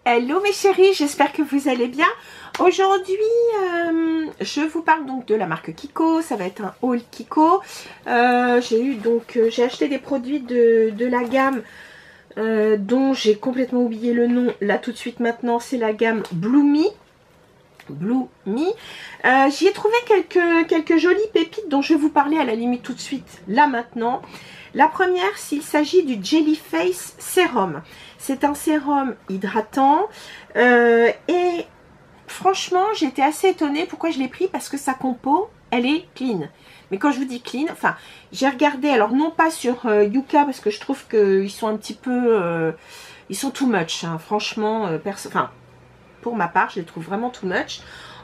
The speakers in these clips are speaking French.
Hello mes chéris, j'espère que vous allez bien. Aujourd'hui, je vous parle donc de la marque Kiko. Ça va être un haul Kiko. J'ai acheté des produits de la gamme dont j'ai complètement oublié le nom. Là tout de suite maintenant, c'est la gamme Blue Me. J'y ai trouvé quelques jolies pépites dont je vais vous parler à la limite tout de suite, là maintenant. La première, s'il s'agit du Jellyface Sérum. C'est un sérum hydratant et franchement, j'étais assez étonnée pourquoi je l'ai pris, parce que sa compo, elle est clean. Mais quand je vous dis clean, enfin, j'ai regardé, alors non pas sur Yuka, parce que je trouve qu'ils sont un petit peu, ils sont too much, hein, franchement, pour ma part, je les trouve vraiment too much.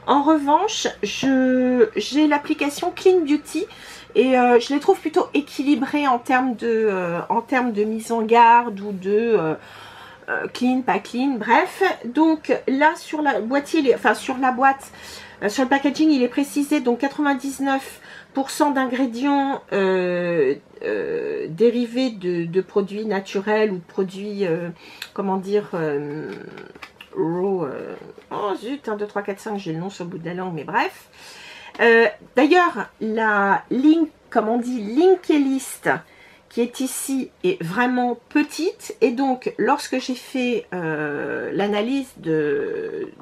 En revanche, j'ai l'application Clean Beauty et je les trouve plutôt équilibrés en termes de mise en garde ou de clean, pas clean, bref. Donc là sur la boîtier, sur la boîte, sur le packaging, il est précisé donc 99% d'ingrédients dérivés de produits naturels ou de produits, comment dire, raw, oh zut, 1, 2, 3, 4, 5, j'ai le nom sur le bout de la langue, mais bref. D'ailleurs, la link, comme on dit, Linky List qui est ici est vraiment petite, et donc lorsque j'ai fait l'analyse de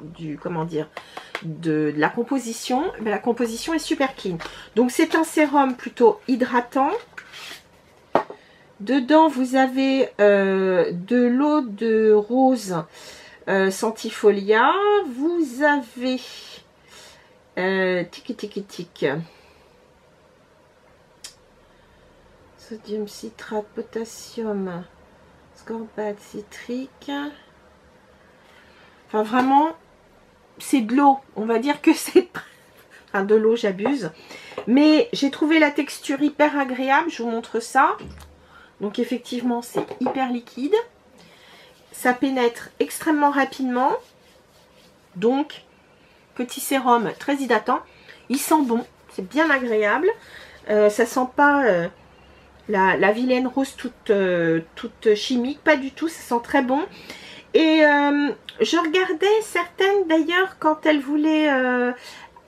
la composition, la composition est super clean. Donc c'est un sérum plutôt hydratant. Dedans vous avez de l'eau de rose Centifolia, vous avez sodium citrate, potassium, scorbate citrique. Enfin vraiment, c'est de l'eau. On va dire que c'est enfin de l'eau, j'abuse. Mais j'ai trouvé la texture hyper agréable. Je vous montre ça. Donc effectivement, c'est hyper liquide. Ça pénètre extrêmement rapidement. Donc, petit sérum très hydratant. Il sent bon. C'est bien agréable. Ça sent pas la vilaine rose toute chimique. Pas du tout. Ça sent très bon. Et je regardais certaines d'ailleurs quand elles voulaient,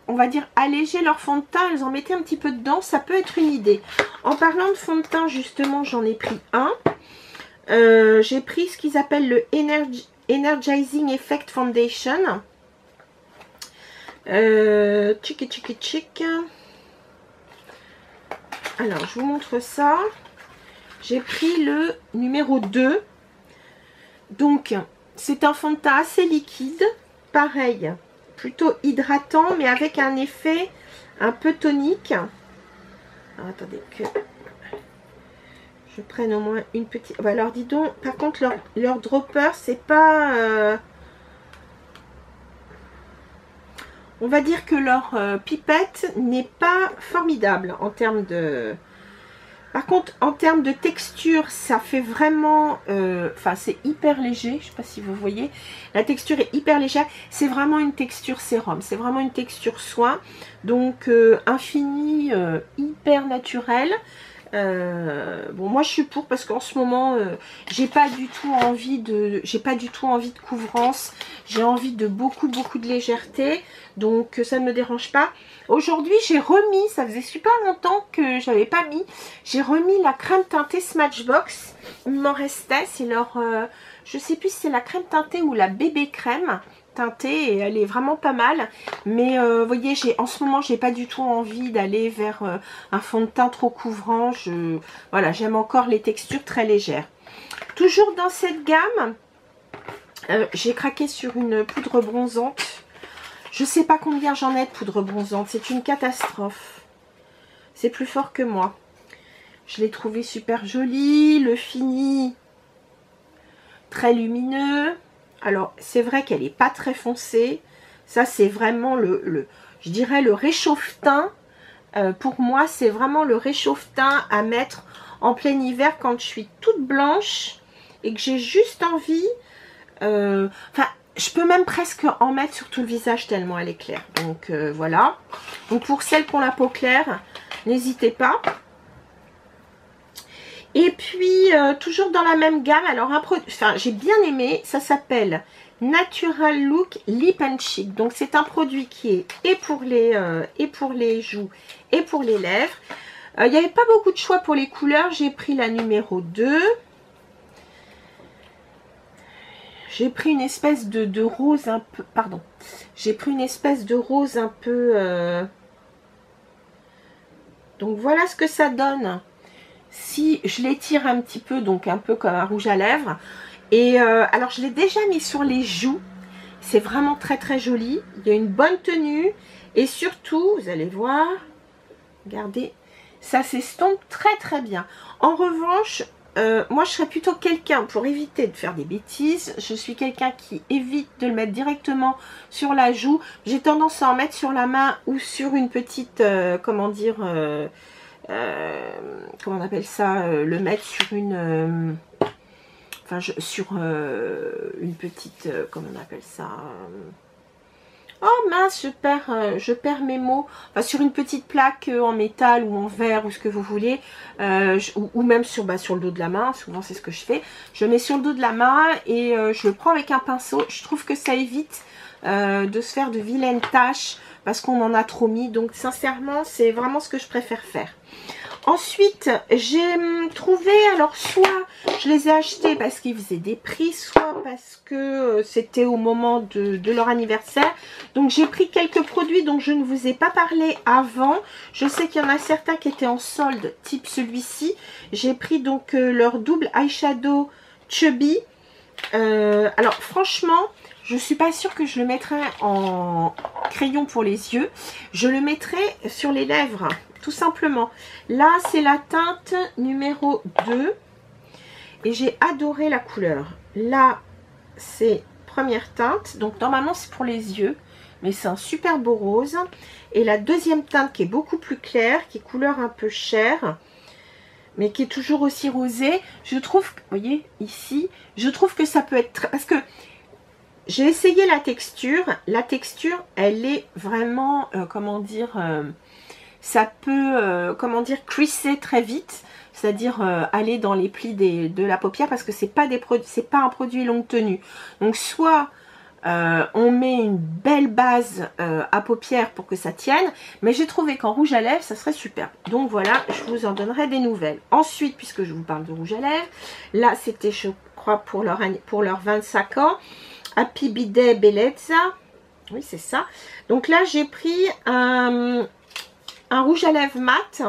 on va dire, alléger leur fond de teint. Elles en mettaient un petit peu dedans. Ça peut être une idée. En parlant de fond de teint, justement, j'en ai pris un. J'ai pris ce qu'ils appellent le Energizing Effect Foundation. Chic. Alors, je vous montre ça. J'ai pris le numéro 2. Donc, c'est un fond de teint assez liquide. Pareil, plutôt hydratant, mais avec un effet un peu tonique. Alors, attendez que je prenne au moins une petite... Alors, dis donc, par contre, leur dropper, c'est pas... On va dire que leur pipette n'est pas formidable en termes de... Par contre, en termes de texture, ça fait vraiment... Enfin, c'est hyper léger. Je ne sais pas si vous voyez. La texture est hyper légère. C'est vraiment une texture sérum. C'est vraiment une texture soin. Donc, infini, hyper naturel. Bon, moi je suis pour, parce qu'en ce moment j'ai pas du tout envie de couvrance, j'ai envie de beaucoup de légèreté, donc ça ne me dérange pas. Aujourd'hui j'ai remis, ça faisait super longtemps que j'avais pas mis, j'ai remis la crème teintée Smashbox. Il m'en restait, c'est leur je sais plus si c'est la crème teintée ou la bébé crème teintée, et elle est vraiment pas mal. Mais vous voyez, en ce moment j'ai pas du tout envie d'aller vers un fond de teint trop couvrant. Voilà, j'aime encore les textures très légères. Toujours dans cette gamme, j'ai craqué sur une poudre bronzante. Je sais pas combien j'en ai de poudre bronzante, c'est une catastrophe, c'est plus fort que moi. Je l'ai trouvé super jolie, le fini très lumineux. Alors, c'est vrai qu'elle n'est pas très foncée. Ça, c'est vraiment je dirais le réchauffe-teint. Pour moi, c'est vraiment le réchauffe-teint à mettre en plein hiver quand je suis toute blanche et que j'ai juste envie... Enfin, je peux même presque en mettre sur tout le visage tellement elle est claire. Donc, voilà. Donc, pour celles qui ont la peau claire, n'hésitez pas. Et puis, toujours dans la même gamme, alors un produit, enfin, j'ai bien aimé, ça s'appelle Natural Look Lip and Cheek. Donc c'est un produit qui est et pour les joues et pour les lèvres. Il n'y avait pas beaucoup de choix pour les couleurs. J'ai pris la numéro 2. J'ai pris une espèce de rose un peu... Pardon. J'ai pris une espèce de rose un peu... Donc voilà ce que ça donne. Si je l'étire un petit peu, donc un peu comme un rouge à lèvres. Et alors je l'ai déjà mis sur les joues. C'est vraiment très très joli. Il y a une bonne tenue. Et surtout, vous allez voir, regardez, ça s'estompe très très bien. En revanche, moi je serais plutôt quelqu'un, pour éviter de faire des bêtises, je suis quelqu'un qui évite de le mettre directement sur la joue. J'ai tendance à en mettre sur la main ou sur une petite, comment dire, comment on appelle ça, le mettre sur une... Enfin, sur une petite, comment on appelle ça, oh mince, je perds mes mots. Enfin, sur une petite plaque en métal ou en verre ou ce que vous voulez, ou même sur le dos de la main, souvent c'est ce que je fais. Je mets sur le dos de la main et je le prends avec un pinceau. Je trouve que ça évite de se faire de vilaines taches parce qu'on en a trop mis. Donc sincèrement, c'est vraiment ce que je préfère faire. Ensuite, j'ai trouvé, alors soit je les ai achetés parce qu'ils faisaient des prix, soit parce que c'était au moment de leur anniversaire. Donc j'ai pris quelques produits dont je ne vous ai pas parlé avant. Je sais qu'il y en a certains qui étaient en solde, type celui-ci. J'ai pris donc leur double eyeshadow Chubby. Alors franchement, je ne suis pas sûre que je le mettrai en crayon pour les yeux. Je le mettrai sur les lèvres, tout simplement. Là, c'est la teinte numéro 2. Et j'ai adoré la couleur. Là, c'est première teinte. Donc, normalement, c'est pour les yeux. Mais c'est un super beau rose. Et la deuxième teinte qui est beaucoup plus claire, qui est couleur un peu chair, mais qui est toujours aussi rosée. Je trouve, vous voyez, ici, je trouve que ça peut être... très... Parce que j'ai essayé la texture. La texture, elle est vraiment, comment dire... ça peut, comment dire, creaser très vite, c'est-à-dire aller dans les plis de la paupière parce que c'est pas un produit longue tenue. Donc soit on met une belle base à paupières pour que ça tienne, mais j'ai trouvé qu'en rouge à lèvres ça serait super. Donc voilà, je vous en donnerai des nouvelles. Ensuite, puisque je vous parle de rouge à lèvres, là c'était, je crois, pour leur 25 ans, Happy Birthday Bellezza. Oui, c'est ça. Donc là j'ai pris un rouge à lèvres mat,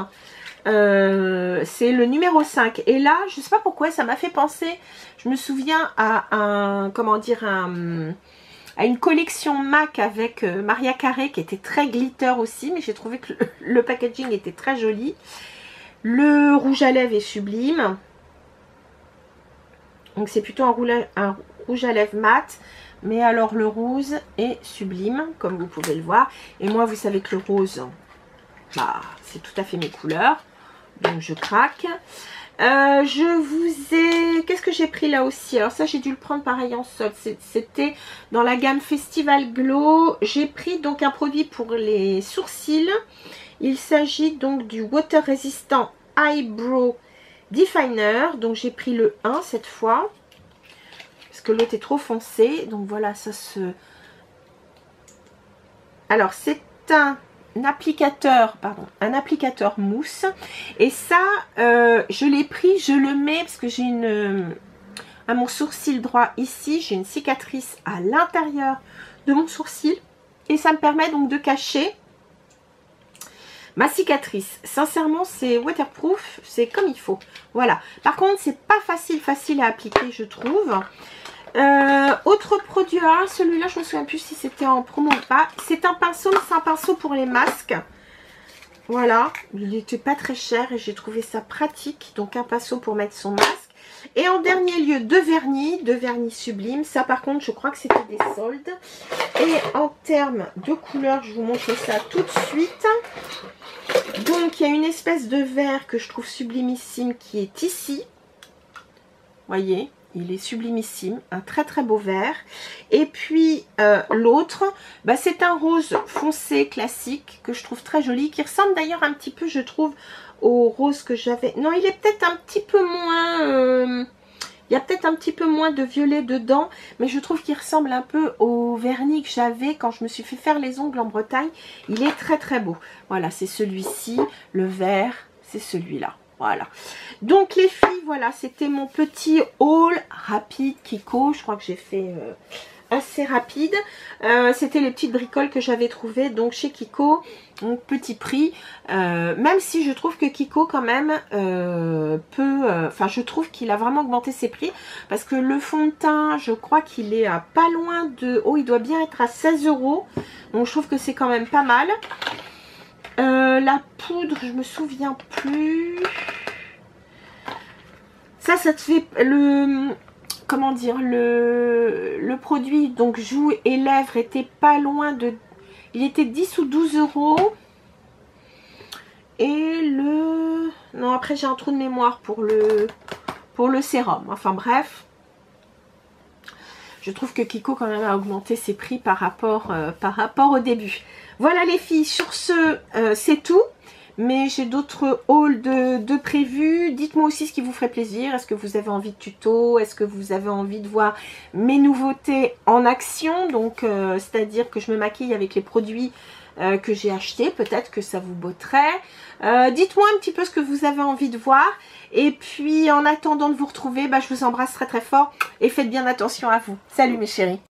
c'est le numéro 5. Et là, je sais pas pourquoi, ça m'a fait penser, je me souviens à comment dire, à une collection MAC avec Maria Carré qui était très glitter aussi, mais j'ai trouvé que le packaging était très joli. Le rouge à lèvres est sublime. Donc c'est plutôt un rouge à lèvres mat. Mais alors le rose est sublime, comme vous pouvez le voir. Et moi, vous savez que le rose... bah, c'est tout à fait mes couleurs, donc je craque. Je vous ai... Qu'est-ce que j'ai pris là aussi? Alors ça, j'ai dû le prendre pareil en solde. C'était dans la gamme Festival Glow. J'ai pris donc un produit pour les sourcils. Il s'agit donc du Water Resistant Eyebrow Definer. Donc j'ai pris le 1 cette fois, parce que l'autre est trop foncé. Donc voilà, ça se... Alors c'est un applicateur, pardon, un applicateur mousse, et ça je l'ai pris, je le mets parce que j'ai à mon sourcil droit ici, j'ai une cicatrice à l'intérieur de mon sourcil et ça me permet donc de cacher ma cicatrice. Sincèrement, c'est waterproof, c'est comme il faut. Voilà. Par contre, c'est pas facile à appliquer, je trouve. Autre produit, celui-là je me souviens plus si c'était en promo ou pas. C'est un pinceau, mais c'est un pinceau pour les masques. Voilà, il n'était pas très cher et j'ai trouvé ça pratique. Donc un pinceau pour mettre son masque. Et en dernier lieu, deux vernis sublimes. Ça par contre, je crois que c'était des soldes. Et en termes de couleurs, je vous montre ça tout de suite. Donc il y a une espèce de vert que je trouve sublimissime qui est ici. Voyez, il est sublimissime, un très très beau vert. Et puis l'autre, bah, c'est un rose foncé classique que je trouve très joli, qui ressemble d'ailleurs un petit peu, je trouve, au rose que j'avais. Non, il est peut-être un petit peu moins... Il y a peut-être un petit peu moins de violet dedans, mais je trouve qu'il ressemble un peu au vernis que j'avais quand je me suis fait faire les ongles en Bretagne. Il est très très beau. Voilà, c'est celui-ci. Le vert, c'est celui-là. Voilà. Donc les filles, voilà, c'était mon petit haul rapide Kiko. Je crois que j'ai fait assez rapide. C'était les petites bricoles que j'avais trouvées donc chez Kiko. Donc petit prix. Même si je trouve que Kiko quand même enfin je trouve qu'il a vraiment augmenté ses prix. Parce que le fond de teint, je crois qu'il est à pas loin de... Oh, il doit bien être à 16 €. Donc je trouve que c'est quand même pas mal. La poudre, je me souviens plus. Ça te fait le... Comment dire, le produit, donc joues et lèvres, était pas loin de... Il était 10 ou 12 €. Et le... Non, après j'ai un trou de mémoire pour le sérum. Enfin bref. Je trouve que Kiko quand même a augmenté ses prix par rapport au début. Voilà les filles, sur ce, c'est tout. Mais j'ai d'autres hauls de prévus. Dites-moi aussi ce qui vous ferait plaisir. Est-ce que vous avez envie de tuto? Est-ce que vous avez envie de voir mes nouveautés en action? Donc, c'est-à-dire que je me maquille avec les produits que j'ai achetés. Peut-être que ça vous botterait. Dites-moi un petit peu ce que vous avez envie de voir. Et puis, en attendant de vous retrouver, je vous embrasse très très fort. Et faites bien attention à vous. Salut mes chéris.